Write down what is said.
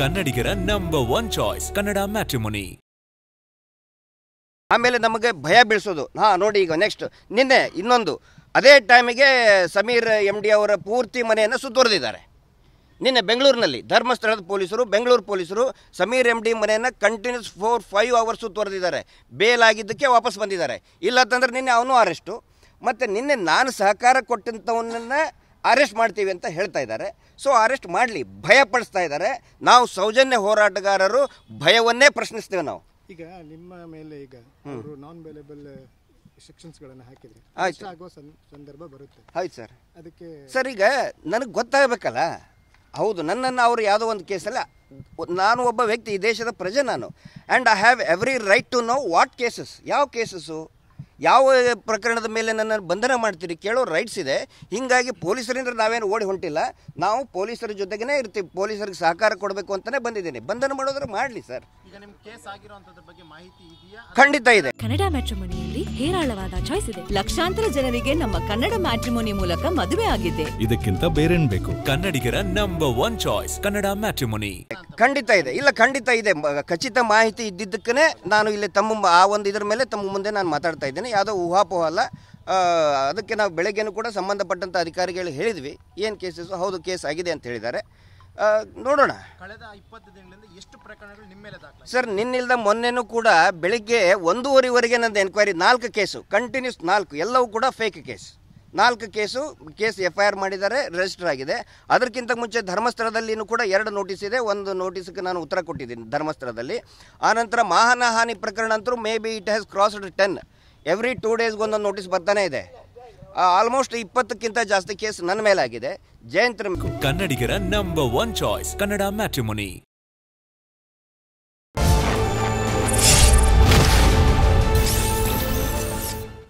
ಕನ್ನಡಿಗರ number 1 choice Kannada matrimony. ಆಮೇಲೆ ನಮಗೆ ಭಯ ಬೀಳಿಸೋದು. ನೋಡಿ ಈಗ ನೆಕ್ಸ್ಟ್ ನಿನ್ನೆ ಇನ್ನೊಂದು ಅದೇ ಟೈಮಿಗೆ ಸಮೀರ್ MD ಅವರ ಪೂರ್ತಿ ಮನೆಯನ್ನು ಸುತ್ತುವರೆದಿದ್ದಾರೆ. ನಿನ್ನೆ ಬೆಂಗಳೂರಿನಲ್ಲಿ ಧರ್ಮಸ್ಥಳದ ಪೊಲೀಸರು, ಬೆಂಗಳೂರು ಪೊಲೀಸರು ಸಮೀರ್ MD ಮನೆಯನ್ನು ಕಂಟಿನ್ಯೂಸ್ 4-5 ಅವರ್ಸ್ ಸುತ್ತುವರೆದಿದ್ದಾರೆ. ಬೇಲ್ ಆಗಿದ್ದಕ್ಕೆ ವಾಪಸ್ ಬಂದಿದ್ದಾರೆ. ಇಲ್ಲಂತಂದ್ರೆ ನಿನ್ನೆ ಅವನು ಅರೆಸ್ಟು. ಮತ್ತು ನಿನ್ನೆ ನಾನು ಸಹಕಾರ ಕೊಟ್ಟಂಥವನ್ನ ಅರೆಸ್ಟ್ ಮಾಡ್ತೀವಿ ಅಂತ ಹೇಳ್ತಾ ಇದ್ದಾರೆ. ಸೊ ಅರೆಸ್ಟ್ ಮಾಡಲಿ, ಭಯಪಡಿಸ್ತಾ ಇದ್ದಾರೆ. ನಾವು ಸೌಜನ್ಯ ಹೋರಾಟಗಾರರು ಭಯವನ್ನೇ ಪ್ರಶ್ನಿಸ್ತೇವೆ. ನಾವು ಈಗ ನಿಮ್ಮ ಮೇಲೆ ಈಗ ಅವರು ನಾನ್ ಬೇಲೇಬಲ್ ಸೆಕ್ಷನ್ಸ್ಗಳನ್ನು ಹಾಕಿದ್ರೆ ಆಗೋ ಸಂದರ್ಭ ಬರುತ್ತೆ. ಆಯ್ತು ಸರ್. ಅದಕ್ಕೆ ಸರ್ ಈಗ ನನಗೆ ಗೊತ್ತಾಗಬೇಕಲ್ಲ. ಹೌದು, ನನ್ನನ್ನು ಅವರು ಯಾವುದೋ ಒಂದು ಕೇಸಲ್ಲ, ನಾನು ಒಬ್ಬ ವ್ಯಕ್ತಿ, ಈ ದೇಶದ ಪ್ರಜೆ ನಾನು. And I have every right to know what cases, ಯಾವ ಕೇಸಸ್ಸು, ಯಾವ ಪ್ರಕರಣದ ಮೇಲೆ ನನ್ನನ್ನು ಬಂಧನ ಮಾಡ್ತೀರಿ ಕೇಳೋ ರೈಟ್ಸ್ ಇದೆ. ಹೀಗಾಗಿ ಪೊಲೀಸರಿಂದ ನಾವೇನು ಓಡಿ ಹೊಂಟಿಲ್ಲ, ನಾವು ಪೊಲೀಸರ ಜೊತೆಗೇ ಇರ್ತೀವಿ. ಪೊಲೀಸರಿಗೆ ಸಹಕಾರ ಕೊಡಬೇಕು ಅಂತಲೇ ಬಂದಿದ್ದೀನಿ. ಬಂಧನ ಮಾಡೋದ್ರೆ ಮಾಡಲಿ ಸರ್. ಖಂಡಿತ ಇದೆ. ಕನ್ನಡ ಮ್ಯಾಟ್ರಿಮೋನಿಯಲ್ಲಿ ಹೇರಾಳವಾದ ಚಾಯ್ಸ್ ಇದೆ. ಲಕ್ಷಾಂತರ ಜನರಿಗೆ ನಮ್ಮ ಕನ್ನಡ ಮ್ಯಾಟ್ರಿಮೋನಿ ಮೂಲಕ ಮದುವೆ ಆಗಿದೆ. ಇದಕ್ಕಿಂತ ಬೇರೇನ್ ಬೇಕು? ಕನ್ನಡಿಗರ ನಂಬರ್ 1 ಚಾಯ್ಸ್ ಕನ್ನಡ ಮ್ಯಾಟ್ರಿಮೋನಿ. ಖಂಡಿತ ಇದೆ. ಇಲ್ಲ, ಖಂಡಿತ ಇದೆ. ಖಚಿತ ಮಾಹಿತಿ ಇದ್ದಿದ್ದಕ್ಕೇ ನಾನು ಇಲ್ಲಿ ಆ ಒಂದು ಇದರ ಮೇಲೆ ತಮ್ಮ ಮುಂದೆ ನಾನು ಮಾತಾಡ್ತಾ ಇದ್ದೇನೆ. ಯಾವುದೋ ಊಹಾಪೋಹ ಅಲ್ಲ. ಅದಕ್ಕೆ ನಾವು ಬೆಳಗ್ಗೆನೂ ಕೂಡ ಸಂಬಂಧಪಟ್ಟಂಥ ಅಧಿಕಾರಿಗಳು ಹೇಳಿದ್ವಿ, ಏನು ಕೇಸಸ್, ಹೌದು ಕೇಸ್ ಆಗಿದೆ ಅಂತ ಹೇಳಿದ್ದಾರೆ. ನೋಡೋಣ. ಕಳೆದ 20 ದಿನಗಳಿಂದ ಎಷ್ಟು ಪ್ರಕರಣಗಳು ನಿಮ್ಮ ಮೇಲೆ ದಾಖಲಾಗಿದೆ ಸರ್? ನಿನ್ನಿಲ್ದ ಮೊನ್ನೆನೂ ಕೂಡ ಬೆಳಿಗ್ಗೆ 1:30ವರೆಗೆ ನಂದು ಎನ್ಕ್ವೈರಿ 4 ಕೇಸು ಕಂಟಿನ್ಯೂಸ್, 4 ಎಲ್ಲವೂ ಕೂಡ ಫೇಕ್ ಕೇಸ್. 4 ಕೇಸ್ FIR ಮಾಡಿದ್ದಾರೆ, ರಿಜಿಸ್ಟರ್ ಆಗಿದೆ. ಅದಕ್ಕಿಂತ ಮುಂಚೆ ಧರ್ಮಸ್ಥಳದಲ್ಲಿನೂ ಕೂಡ 2 ನೋಟಿಸ್ ಇದೆ. ಒಂದು ನೋಟಿಸ್ಗೆ ನಾನು ಉತ್ತರ ಕೊಟ್ಟಿದ್ದೀನಿ ಧರ್ಮಸ್ಥಳದಲ್ಲಿ. ಆನಂತರ ಮಾನಹಾನಿ ಪ್ರಕರಣ ಅಂತೂ may be it has crossed 10. Every 2 ಡೇಸ್ಗೆ ಒಂದೊಂದು ನೋಟಿಸ್ ಬರ್ತಾನೆ ಇದೆ. ಆಲ್ಮೋಸ್ಟ್ 20ಕ್ಕಿಂತ ಜಾಸ್ತಿ ಕೇಸ್ ನನ್ನ ಮೇಲಾಗಿದೆ. ಜಯಂತ್ ಕನ್ನಡಿಗರ ನಂಬರ್ 1 ಚಾಯ್ಸ್ ಕನ್ನಡ ಮ್ಯಾಟ್ರಿಮೋನಿ.